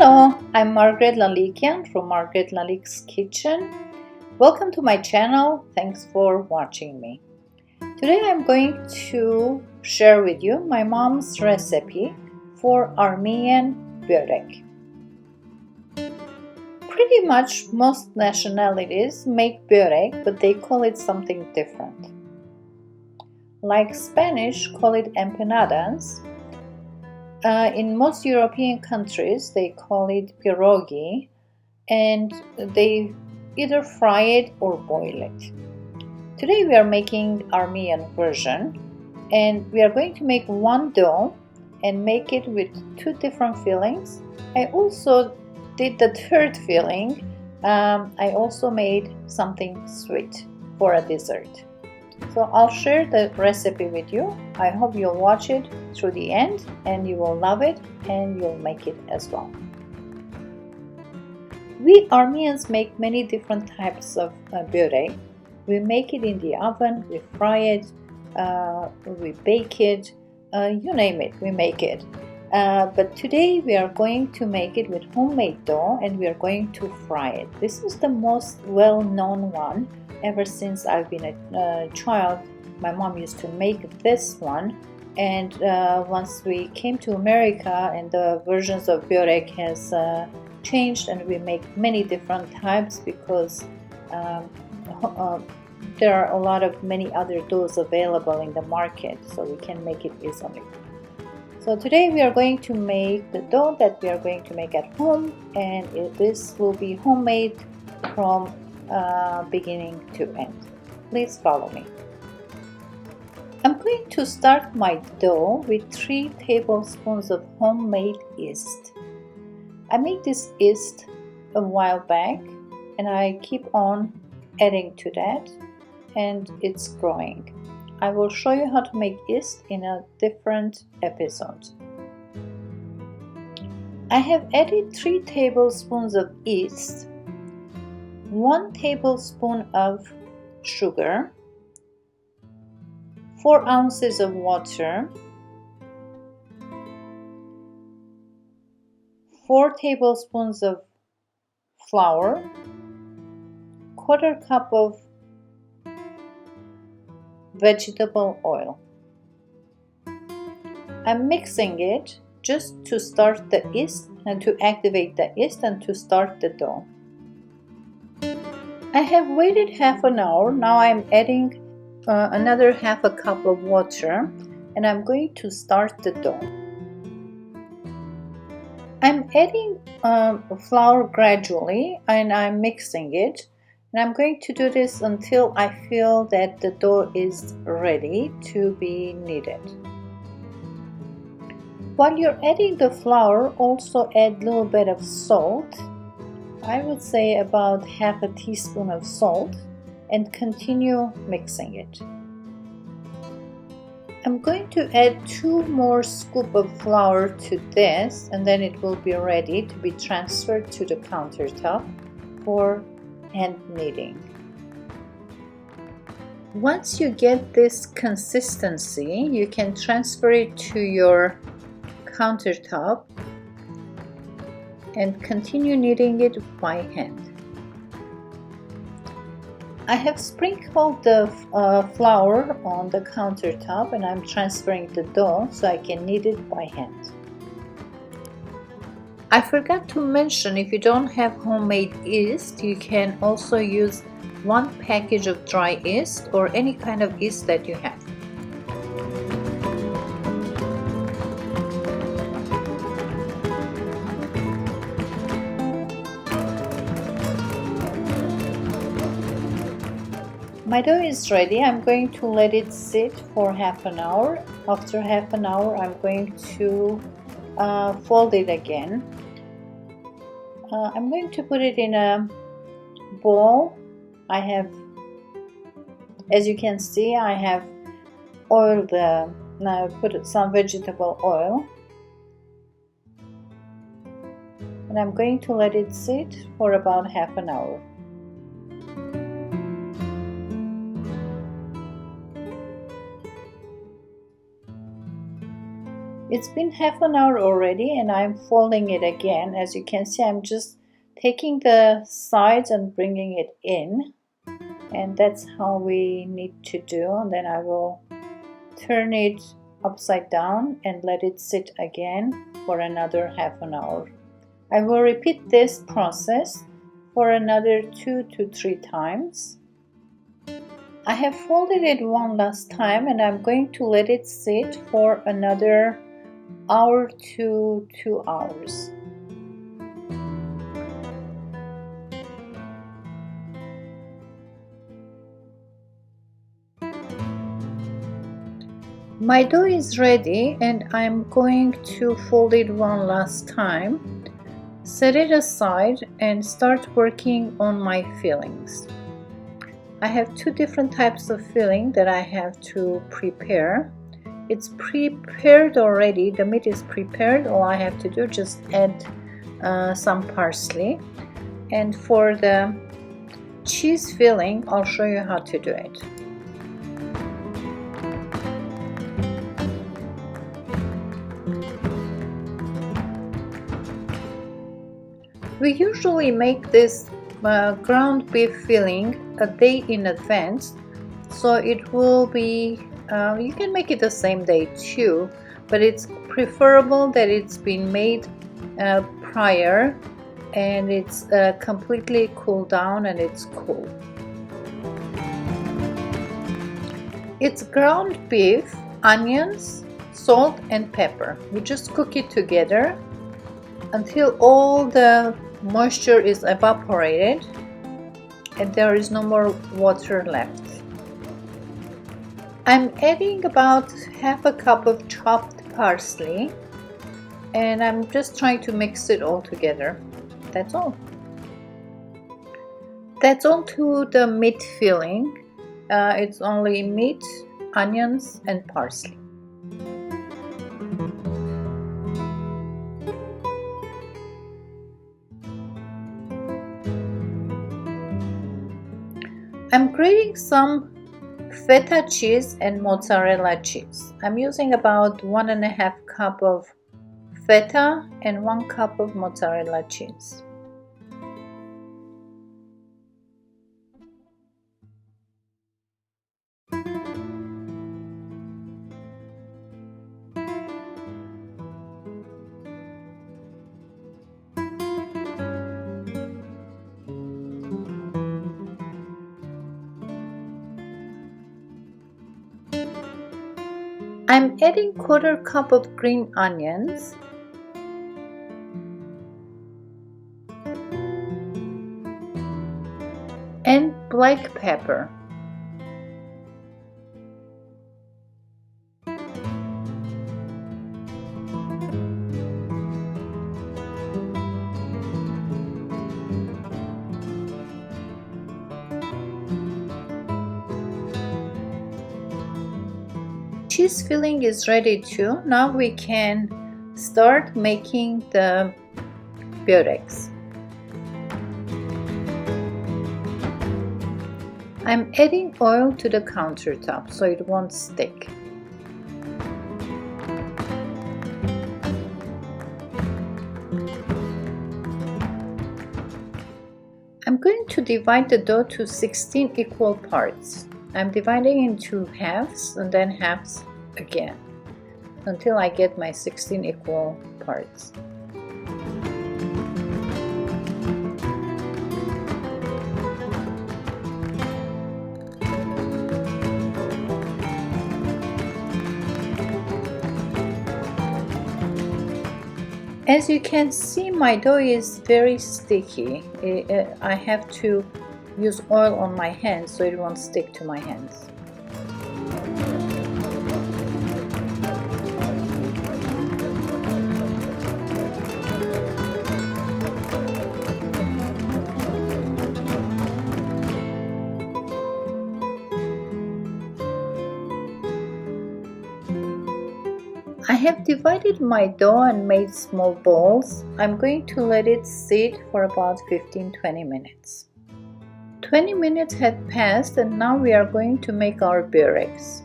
Hello, I'm Margaret Lalikian from Margaret LALIK'S kitchen. Welcome to my channel. Thanks for watching me. Today I'm going to share with you my mom's recipe for Armenian Boreg. Pretty much most nationalities make Boreg, but they call it something different. Like Spanish call it empanadas. In most European countries, they call it pierogi, and they either fry it or boil it. Today we are making Armenian version, and we are going to make one dough and make it with two different fillings. I also did the third filling. I also made something sweet for a dessert. So I'll share the recipe with you. I hope you'll watch it through the end and you will love it and you'll make it as well. We Armenians make many different types of boreg. We make it in the oven, we fry it, we bake it, you name it, we make it. But today we are going to make it with homemade dough and we are going to fry it. This is the most well-known one. Ever since I've been a child, my mom used to make this one, and once we came to America and the versions of Burek has changed and we make many different types because there are a lot of many other doughs available in the market, so we can make it easily. So today we are going to make the dough that we are going to make at home, and this will be homemade from beginning to end. Please follow me. I'm going to start my dough with 3 tablespoons of homemade yeast. I made this yeast a while back and I keep on adding to that and it's growing. I will show you how to make yeast in a different episode. I have added 3 tablespoons of yeast, 1 tablespoon of sugar, 4 ounces of water, 4 tablespoons of flour, 1/4 cup of vegetable oil. I'm mixing it just to start the yeast and to activate the yeast and to start the dough. I have waited half an hour. Now I'm adding another half a cup of water and I'm going to start the dough. I'm adding flour gradually and I'm mixing it, and I'm going to do this until I feel that the dough is ready to be kneaded. While you're adding the flour, also add a little bit of salt. I would say about half a teaspoon of salt, and continue mixing it. I'm going to add 2 more scoops of flour to this, and then it will be ready to be transferred to the countertop for hand kneading. Once you get this consistency, you can transfer it to your countertop and continue kneading it by hand. I have sprinkled the flour on the countertop and I'm transferring the dough so I can knead it by hand. I forgot to mention, if you don't have homemade yeast, you can also use 1 package of dry yeast or any kind of yeast that you have. My dough is ready. I'm going to let it sit for half an hour. After half an hour, I'm going to fold it again. I'm going to put it in a bowl. I have, as you can see, I have oiled now I put some vegetable oil. And I'm going to let it sit for about half an hour. It's been half an hour already and I'm folding it again. As you can see, I'm just taking the sides and bringing it in, and that's how we need to do. And then I will turn it upside down and let it sit again for another half an hour. I will repeat this process for another 2 to 3 times. I have folded it one last time and I'm going to let it sit for another hour to 2 hours. My dough is ready and I'm going to fold it one last time, set it aside and start working on my fillings. I have 2 different types of filling that I have to prepare. It's prepared already, the meat is prepared. All I have to do is just add some parsley. And for the cheese filling, I'll show you how to do it. We usually make this ground beef filling a day in advance, so it will be, you can make it the same day too, but it's preferable that it's been made prior and it's completely cooled down and it's cool. It's ground beef, onions, salt and pepper. We just cook it together until all the moisture is evaporated and there is no more water left. I'm adding about half a cup of chopped parsley and I'm just trying to mix it all together. That's all. That's all to the meat filling. It's only meat, onions and parsley. I'm grating some feta cheese and mozzarella cheese. I'm using about 1.5 cup of feta and 1 cup of mozzarella cheese. I'm adding 1/4 cup of green onions and black pepper. Cheese filling is ready too. Now we can start making the bureks. I'm adding oil to the countertop so it won't stick. I'm going to divide the dough to 16 equal parts. I'm dividing into halves and then halves again until I get my 16 equal parts. As you can see, my dough is very sticky. I have to use oil on my hands so it won't stick to my hands. I have divided my dough and made small balls. I'm going to let it sit for about 15-20 minutes. 20 minutes had passed and now we are going to make our bureks.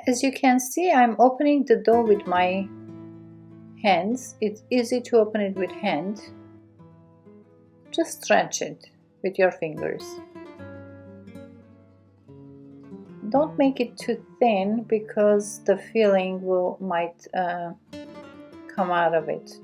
As you can see, I'm opening the dough with my hands. It's easy to open it with hand. Just stretch it with your fingers. Don't make it too thin because the filling might come out of it.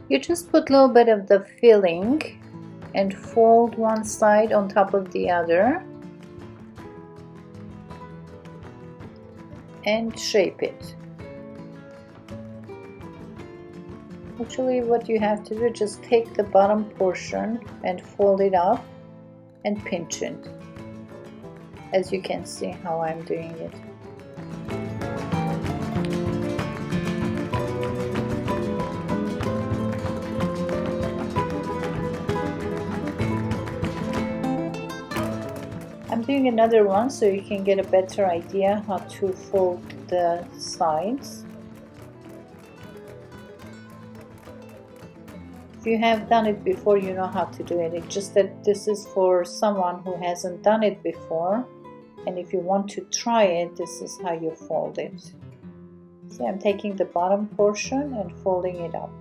You just put a little bit of the filling and fold one side on top of the other and shape it. Actually, what you have to do, just take the bottom portion and fold it up and pinch it, as you can see how I'm doing it. I'm doing another one so you can get a better idea how to fold the sides. If you have done it before, you know how to do it. It's just that this is for someone who hasn't done it before, and if you want to try it, this is how you fold it. See, I'm taking the bottom portion and folding it up.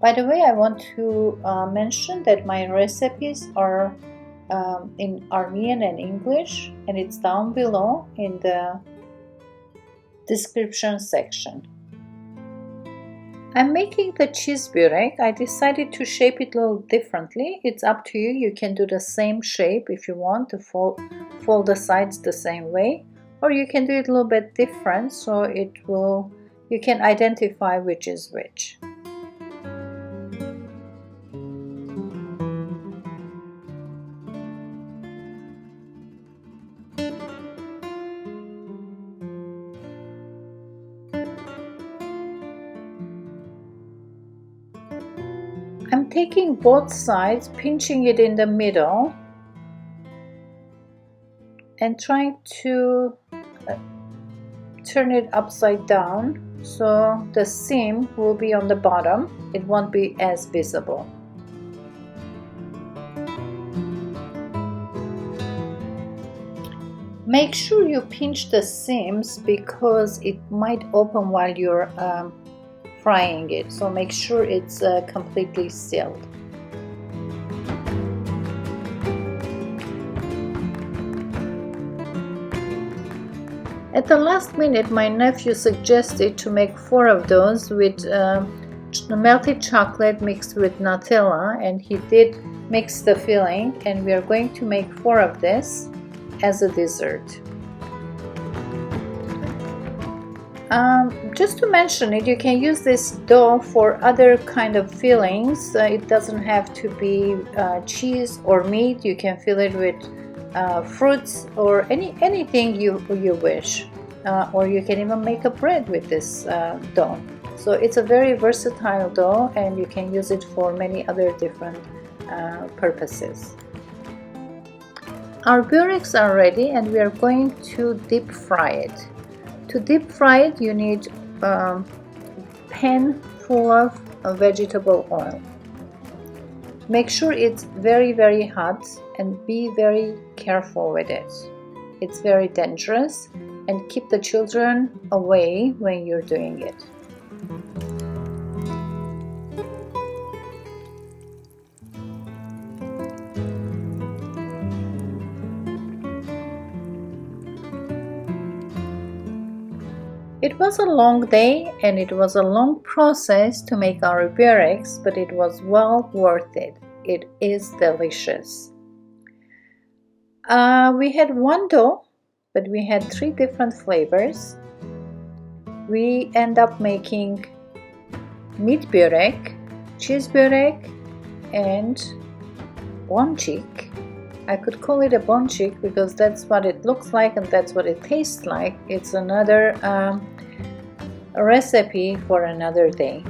By the way, I want to mention that my recipes are in Armenian and English, and it's down below in the description section. I'm making the cheese burek. I decided to shape it a little differently. It's up to you. You can do the same shape if you want to fold the sides the same way, or you can do it a little bit different so you can identify which is which. I'm taking both sides, pinching it in the middle, and trying to turn it upside down so the seam will be on the bottom. It won't be as visible. Make sure you pinch the seams because it might open while you're frying it, so make sure it's completely sealed. At the last minute, my nephew suggested to make 4 of those with melted chocolate mixed with Nutella, and he did mix the filling, and we are going to make 4 of this as a dessert. Just to mention it, you can use this dough for other kind of fillings. It doesn't have to be cheese or meat. You can fill it with fruits or anything you wish, or you can even make a bread with this dough. So it's a very versatile dough, and you can use it for many other different purposes. Our bureks are ready, and we are going to deep fry it. To deep fry it, you need a pan full of vegetable oil. Make sure it's very, very hot and be very careful with it. It's very dangerous, and keep the children away when you're doing it. It was a long day and it was a long process to make our Bureks, but it was well worth it. It is delicious. We had one dough, but we had 3 different flavors. We end up making meat Burek, cheese Burek, and boncuk. I could call it a boncuk because that's what it looks like and that's what it tastes like. It's another recipe for another day.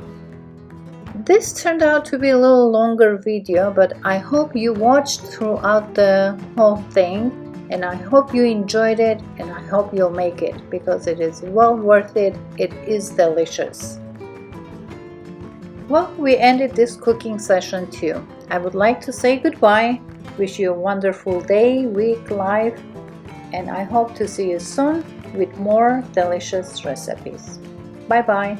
This turned out to be a little longer video, but I hope you watched throughout the whole thing, and I hope you enjoyed it, and I hope you'll make it because it is well worth it. It is delicious. Well, we ended this cooking session too. I would like to say goodbye, wish you a wonderful day, week, life, and I hope to see you soon with more delicious recipes. Bye bye.